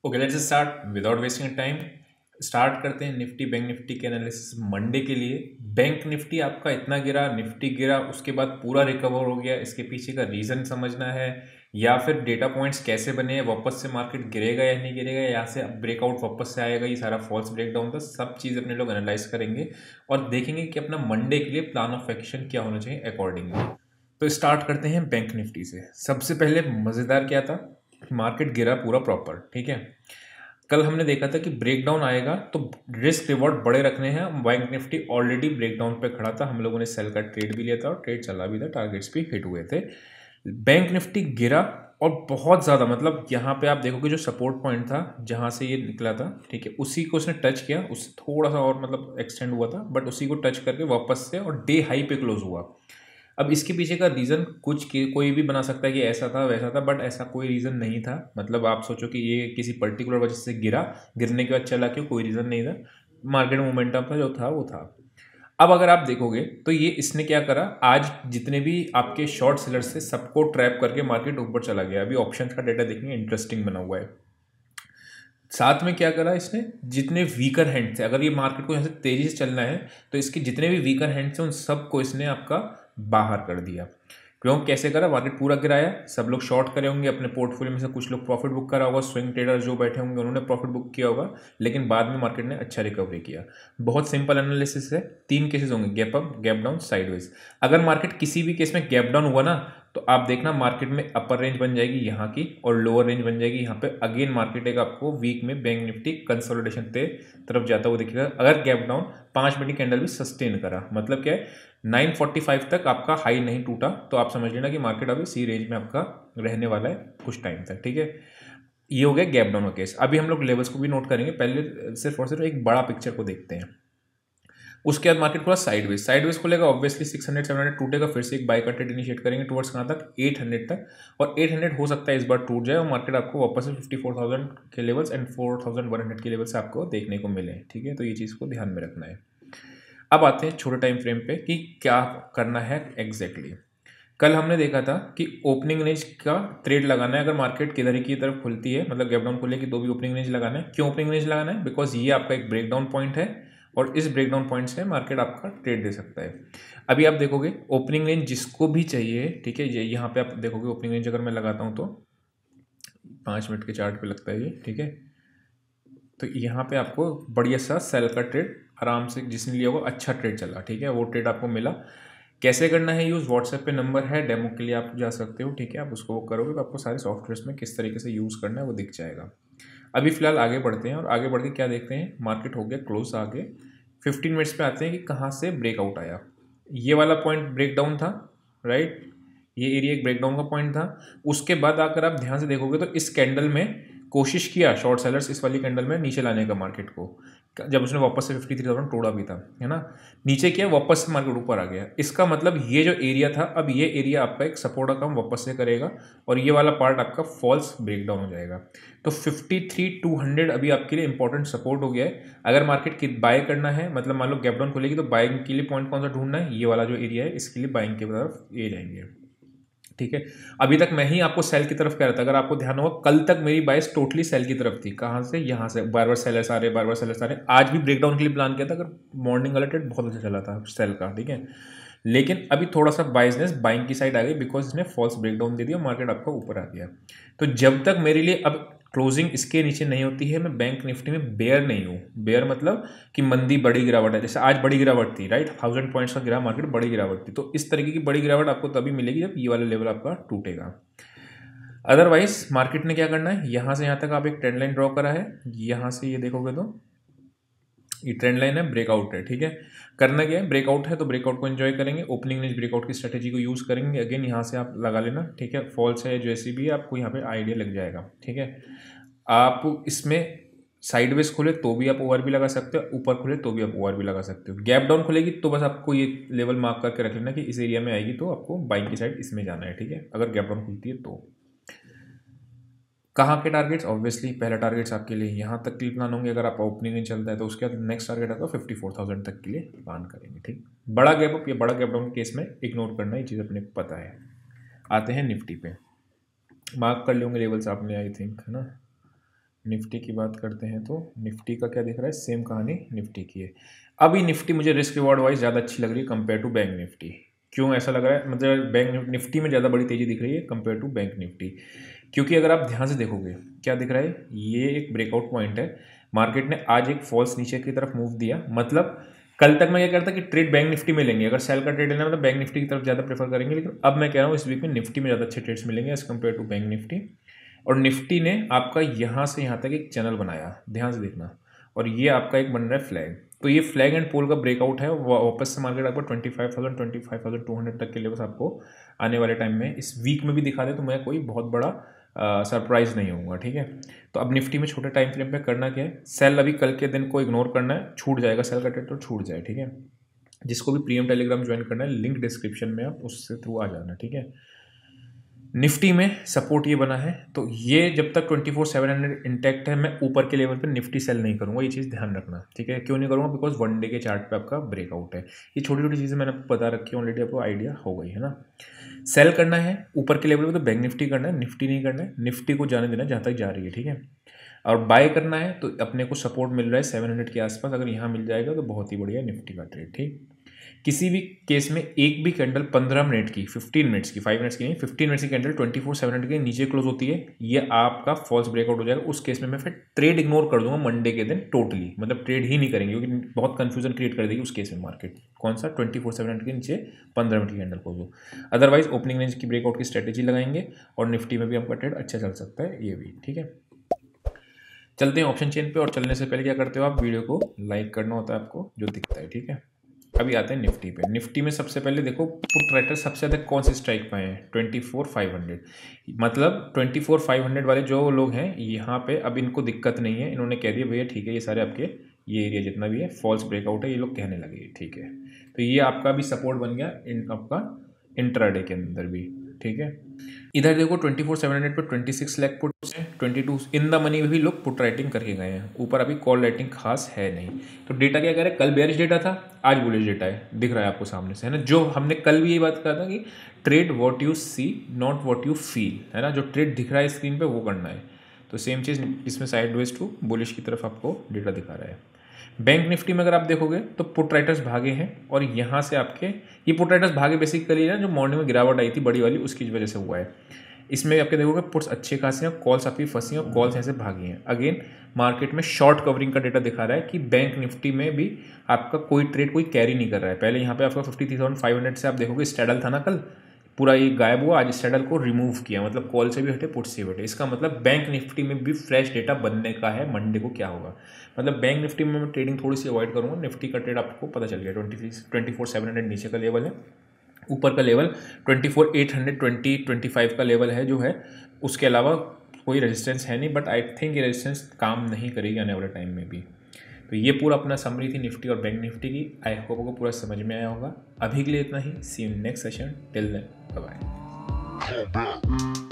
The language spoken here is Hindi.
Okay, let's start without wasting time. Start करते हैं निफ्टी बैंक निफ्टी के एनालिसिस मंडे के लिए। बैंक निफ्टी आपका इतना गिरा, निफ्टी गिरा, उसके बाद पूरा रिकवर हो गया। इसके पीछे का रीज़न समझना है या फिर डेटा पॉइंट्स कैसे बने हैं, वापस से मार्केट गिरेगा या नहीं गिरेगा, यहाँ से ब्रेकआउट वापस से आएगा, ये सारा फॉल्स ब्रेकडाउन था। सब चीज़ अपने लोग एनालाइज करेंगे और देखेंगे कि अपना मंडे के लिए प्लान ऑफ एक्शन क्या होना चाहिए अकॉर्डिंगली। तो स्टार्ट करते हैं बैंक निफ्टी से। सबसे पहले मज़ेदार क्या था, मार्केट गिरा पूरा प्रॉपर, ठीक है। कल हमने देखा था कि ब्रेकडाउन आएगा तो रिस्क रिवॉर्ड बड़े रखने हैं। बैंक निफ्टी ऑलरेडी ब्रेकडाउन पे खड़ा था, हम लोगों ने सेल का ट्रेड भी लिया था और ट्रेड चला भी था, टारगेट्स भी हिट हुए थे। बैंक निफ्टी गिरा और बहुत ज़्यादा, मतलब यहाँ पे आप देखोगे जो सपोर्ट पॉइंट था जहाँ से ये निकला था, ठीक है, उसी को उसने टच किया, उससे थोड़ा सा और मतलब एक्सटेंड हुआ था, बट उसी को टच करके वापस से और डे हाई पे क्लोज हुआ। अब इसके पीछे का रीज़न कोई भी बना सकता है कि ऐसा था वैसा था, बट ऐसा कोई रीज़न नहीं था। मतलब आप सोचो कि ये किसी पर्टिकुलर वजह से गिरा, गिरने के बाद चला क्यों, कोई रीज़न नहीं था। मार्केट मोमेंटम था जो था वो था। अब अगर आप देखोगे तो ये इसने क्या करा, आज जितने भी आपके शॉर्ट सेलर्स थे सबको ट्रैप करके मार्केट ऊपर चला गया। अभी ऑप्शन का डेटा देखेंगे, इंटरेस्टिंग बना हुआ है। साथ में क्या करा इसने, जितने वीकर हैंड थे, अगर ये मार्केट को यहाँ से तेजी से चलना है तो इसके जितने भी वीकर हैंड थे उन सबको इसने आपका बाहर कर दिया। क्यों, कैसे करा, मार्केट पूरा गिराया, सब लोग शॉर्ट करे होंगे अपने पोर्टफोलियो में से, कुछ लोग प्रॉफिट बुक करा होगा, स्विंग ट्रेडर जो बैठे होंगे उन्होंने प्रॉफिट बुक किया होगा, लेकिन बाद में मार्केट ने अच्छा रिकवरी किया। बहुत सिंपल एनालिसिस है, तीन केसेस होंगे, gap up, gap down, sideways. अगर मार्केट किसी भी केस में गैप डाउन हुआ ना तो आप देखना मार्केट में अपर रेंज बन जाएगी यहाँ की और लोअर रेंज बन जाएगी यहाँ पे। अगेन मार्केट एक आपको वीक में बैंक निफ्टी कंसोलिडेशन पे तरफ जाता हुआ दिखेगा। अगर गैप डाउन 5 मिनट कैंडल भी सस्टेन करा, मतलब क्या है, 945 तक आपका हाई नहीं टूटा, तो आप समझ लेना कि मार्केट अभी सी रेंज में आपका रहने वाला है कुछ टाइम तक, ठीक है। ये हो गया गैप डाउन का केस। अभी हम लोग लेवल्स को भी नोट करेंगे, पहले सिर्फ और सिर्फ एक बड़ा पिक्चर को देखते हैं। उसके बाद मार्केट पूरा साइडवेज साइडवेज खुलेगा, ऑब्वियसली 600 700 टूटेगा, फिर से एक बाय का ट्रेड इनिशिएट करेंगे टुवर्ड्स कहाँ तक, 800 तक। और 800 हो सकता है इस बार टूट जाए और मार्केट आपको वापस से 54,000 के लेवल्स एंड 4,100 के लेवल्स आपको देखने को मिले, ठीक है। तो ये चीज़ को ध्यान में रखना है। अब आते हैं छोटे टाइम फ्रेम पे कि क्या करना है एग्जैक्टली। कल हमने देखा था कि ओपनिंग रेंज का ट्रेड लगाना है। अगर मार्केट किधर की तरफ खुलती है, मतलब गैप डाउन खुलेगी तो भी ओपनिंग रेंज लगाना है। क्यों ओपनिंग रेंज लगाना है, बिकॉज ये आपका एक ब्रेकडाउन पॉइंट है और इस ब्रेकडाउन पॉइंट से मार्केट आपका ट्रेड दे सकता है। अभी आप देखोगे ओपनिंग रेंज जिसको भी चाहिए, ठीक है, ये यहाँ पे आप देखोगे ओपनिंग रेंज अगर मैं लगाता हूँ तो 5 मिनट के चार्ट पे लगता है ये, ठीक है। तो यहाँ पे आपको बढ़िया सा सेल का ट्रेड आराम से, जिसने लिया होगा अच्छा ट्रेड चला, ठीक है, वो ट्रेड आपको मिला। कैसे करना है यूज़, व्हाट्सएप पे नंबर है, डेमो के लिए आप जा सकते हो, ठीक है। आप उसको वो करोगे तो आपको सारे सॉफ्टवेयर्स में किस तरीके से यूज़ करना है वो दिख जाएगा। अभी फिलहाल आगे बढ़ते हैं और आगे बढ़ के क्या देखते हैं, मार्केट हो गया क्लोज आगे। 15 मिनट्स पे आते हैं कि कहाँ से ब्रेकआउट आया। ये वाला पॉइंट ब्रेकडाउन था, राइट, ये एरिया एक ब्रेकडाउन का पॉइंट था। उसके बाद आकर आप ध्यान से देखोगे तो इस कैंडल में कोशिश किया शॉर्ट सेलर्स इस वाली कैंडल में नीचे लाने का मार्केट को, जब उसने वापस से 53,000 तोड़ा भी था, है ना। नीचे किया, वापस से मार्केट ऊपर आ गया। इसका मतलब ये जो एरिया था, अब ये एरिया आपका एक सपोर्ट का वापस से करेगा और ये वाला पार्ट आपका फॉल्स ब्रेकडाउन हो जाएगा। तो 53,200 अभी आपके लिए इंपॉर्टेंट सपोर्ट हो गया है। अगर मार्केट की बाय करना है, मतलब मान लो गैप डाउन खुलेगी तो बाइंग के लिए पॉइंट कौन सा ढूंढना है, ये वाला जो एरिया है, इसके लिए बाइंग की तरफ ये जाएंगे, ठीक है। अभी तक मैं ही आपको सेल की तरफ कह रहा था, अगर आपको ध्यान होगा कल तक मेरी बाइस टोटली सेल की तरफ थी। कहाँ से, यहाँ से बार बार सेलर्स आ रहे, बार बार सेलर्स आ रहे। आज भी ब्रेकडाउन के लिए प्लान किया था, अगर मॉर्निंग वाला ट्रेड बहुत अच्छा चला था सेल का, ठीक है। लेकिन अभी थोड़ा सा बाइजनेस बाइंग की साइड आ गई, बिकॉज इसने फॉल्स ब्रेकडाउन दे दिया, मार्केट आपका ऊपर आ गया। तो जब तक मेरे लिए अब क्लोजिंग इसके नीचे नहीं होती है, मैं बैंक निफ्टी में बेयर नहीं हूँ। बेयर मतलब कि मंदी बड़ी गिरावट है, जैसे आज बड़ी गिरावट थी, राइट, 1000 पॉइंट्स का गिरा मार्केट, बड़ी गिरावट थी। तो इस तरीके की बड़ी गिरावट आपको तभी मिलेगी जब ये वाला लेवल आपका टूटेगा। अदरवाइज मार्केट ने क्या करना है, यहाँ से यहाँ तक आप एक ट्रेंड लाइन ड्रॉ करा है, यहाँ से ये देखोगे तो ये ट्रेंड लाइन है, ब्रेकआउट है, ठीक है। करना क्या है, ब्रेकआउट है तो ब्रेकआउट को एंजॉय करेंगे, ओपनिंग रेंज ब्रेकआउट की स्ट्रेटेजी को यूज़ करेंगे। अगेन यहाँ से आप लगा लेना, ठीक है, फॉल्स है जैसी भी आपको यहाँ पे आइडिया लग जाएगा, ठीक है। आप इसमें साइडवेज खुले तो भी आप ओवर भी लगा सकते हो, ऊपर खुले तो भी आप ओवर भी लगा सकते हो। गैप डाउन खुलेगी तो बस आपको ये लेवल मार्क करके रख लेना कि इस एरिया में आएगी तो आपको बाइंग की साइड इसमें जाना है, ठीक है, अगर गैप डाउन खुलती है तो। कहाँ के टारगेट्स, ऑब्वियसली पहला टारगेट्स आपके लिए यहाँ तक के लिए प्लान होंगे, अगर आपका ओपनिंग नहीं चलता है तो उसके बाद नेक्स्ट टारगेट आपका 54,000 तक के लिए प्लान करेंगे, ठीक। बड़ा गैप अप या बड़ा गैप डाउन केस में इग्नोर करना, ये चीज़ अपने को पता है। आते हैं निफ्टी पे, मार्क कर लेंगे लेवल्स आपने, आई थिंक, है ना। निफ्टी की बात करते हैं तो निफ्टी का क्या दिख रहा है, सेम कहानी निफ्टी की है। अभी निफ्टी मुझे रिस्क रिवॉर्ड वाइज ज़्यादा अच्छी लग रही है कंपेयर टू बैंक निफ्टी। क्यों ऐसा लग रहा है, मतलब बैंक निफ्टी में ज़्यादा बड़ी तेज़ी दिख रही है कंपेयर टू बैंक निफ्टी, क्योंकि अगर आप ध्यान से देखोगे क्या दिख रहा है, ये एक ब्रेकआउट पॉइंट है। मार्केट ने आज एक फॉल्स नीचे की तरफ मूव दिया, मतलब कल तक मैं क्या करता कि ट्रेड बैंक निफ्टी में लेंगे, अगर सेल का ट्रेड लेना मतलब बैंक निफ्टी की तरफ ज़्यादा प्रेफर करेंगे, लेकिन अब मैं कह रहा हूँ इस वीक में निफ्टी में ज़्यादा अच्छे ट्रेड्स मिलेंगे as compare to bank Nifty. और निफ्टी ने आपका यहाँ से यहाँ तक एक चैनल बनाया, ध्यान से देखना, और ये आपका एक बन रहा है फ्लैग। तो ये फ्लैग एंड पोल का ब्रेकआउट है, वापस से मार्केट आपको 25,000 25,200 तक के लेवल्स आपको आने वाले टाइम में इस वीक में भी दिखा दे तो मैं कोई बहुत बड़ा सरप्राइज नहीं होऊंगा, ठीक है। तो अब निफ्टी में छोटे टाइम फ्रेम पे करना क्या है, सेल अभी कल के दिन को इग्नोर करना है, छूट जाएगा सेल का ट्रेड तो छूट जाए, ठीक है। जिसको भी प्रीमियम टेलीग्राम ज्वाइन करना है, लिंक डिस्क्रिप्शन में, आप उससे थ्रू आ जाना, ठीक है। निफ्टी में सपोर्ट ये बना है, तो ये जब तक 24,700 इंटैक्ट है मैं ऊपर के लेवल पे निफ्टी सेल नहीं करूंगा, ये चीज़ ध्यान रखना, ठीक है। क्यों नहीं करूंगा, बिकॉज वन डे के चार्ट पे आपका ब्रेकआउट है। ये छोटी छोटी चीज़ें मैंने आपको बता रखी है ऑलरेडी, आपको आइडिया हो गई है ना। सेल करना है ऊपर के लेवल पे तो बैंक निफ्टी करना है, निफ्टी नहीं करना है, निफ्टी को जाने देना जहाँ तक जा रही है, ठीक है। और बाय करना है तो अपने को सपोर्ट मिल रहा है 700 के आसपास, अगर यहाँ मिल जाएगा तो बहुत ही बढ़िया निफ्टी का ट्रेड, ठीक। किसी भी केस में एक भी कैंडल 15 मिनट की, 15 मिनट्स की, 5 मिनट्स की नहीं, 15 मिनट्स की कैंडल 24,700 के नीचे क्लोज होती है, ये आपका फॉल्स ब्रेकआउट हो जाएगा। उस केस में मैं फिर ट्रेड इग्नोर कर दूंगा मंडे के दिन टोटली, मतलब ट्रेड ही नहीं करेंगे, क्योंकि बहुत कंफ्यूजन क्रिएट कर देगी उस केस में मार्केट। कौन सा, 24,700 के नीचे 15 मिनट की कैंडल क्लोज हो। अदरवाइज ओपनिंग रेंज की ब्रेकआउट की स्ट्रेटेजी लगाएंगे और निफ्टी में भी आपका ट्रेड अच्छा चल सकता है, ये भी ठीक है। चलते हैं ऑप्शन चेन पे, और चलने से पहले क्या करते हो आप, वीडियो को लाइक करना होता है आपको जो दिखता है, ठीक है। अभी आते हैं निफ्टी पे। निफ्टी में सबसे पहले देखो पुट राइटर सबसे ज़्यादा कौन से स्ट्राइक पाए हैं, 24,500, मतलब 24,500 वाले जो लोग हैं यहाँ पे अब इनको दिक्कत नहीं है, इन्होंने कह दिया भैया ठीक है, ये सारे आपके ये एरिया जितना भी है फॉल्स ब्रेकआउट है, ये लोग कहने लगे, ठीक है। तो ये आपका भी सपोर्ट बन गया इन आपका इंट्राडे के अंदर भी, ठीक है। इधर देखो 24,700 पे 26 लाख पुट्स हैं, 22 इन द मनी में भी लोग पुट राइटिंग करके गए हैं, ऊपर अभी कॉल राइटिंग खास है नहीं। तो डेटा क्या कह रहा है, कल बेयरिश डेटा था, आज बुलिश डेटा है, दिख रहा है आपको सामने से, है ना। जो हमने कल भी यही बात कहा था कि trade what you see not what you feel, है ना। जो ट्रेड दिख रहा है स्क्रीन पे वो करना है, तो सेम चीज़ इसमें साइडवेज टू बुलिश की तरफ आपको डेटा दिखा रहा है। बैंक निफ्टी में अगर आप देखोगे तो पुट राइटर्स भागे हैं, और यहाँ से आपके ये पुट राइटर्स भागे बेसिकली ना जो मॉर्निंग में गिरावट आई थी बड़ी वाली, उसकी वजह से हुआ है। इसमें आपके देखोगे पुट्स अच्छे खासे हैं, कॉल्स आपकी फंसी हैं और कॉल्स ऐसे भागी हैं। अगेन मार्केट में शॉर्ट कवरिंग का डेटा दिखा रहा है कि बैंक निफ्टी में भी आपका कोई ट्रेड कोई कैरी नहीं कर रहा है। पहले यहाँ पे आपका 53,500 से आप देखोगे स्ट्रैडल था ना, कल पूरा ये गायब हुआ, आज स्ट्रैडल को रिमूव किया, मतलब कॉल से भी हटे पुट से भी हटे। इसका मतलब बैंक निफ्टी में भी फ्रेश डेटा बनने का है, मंडे को क्या होगा। मतलब बैंक निफ्टी में मैं ट्रेडिंग थोड़ी सी अवॉइड करूँगा, निफ्टी का ट्रेड आपको पता चल गया। 24,700 नीचे का लेवल है, ऊपर का लेवल 24,825 का लेवल है जो है, उसके अलावा कोई रेजिस्टेंस है नहीं, बट आई थिंक ये रेजिस्टेंस काम नहीं करेगी आने वाले टाइम में भी। तो ये पूरा अपना समरी थी निफ्टी और बैंक निफ्टी की, आई होप आपको पूरा समझ में आया होगा। अभी के लिए इतना ही, see you next session, till then bye bye.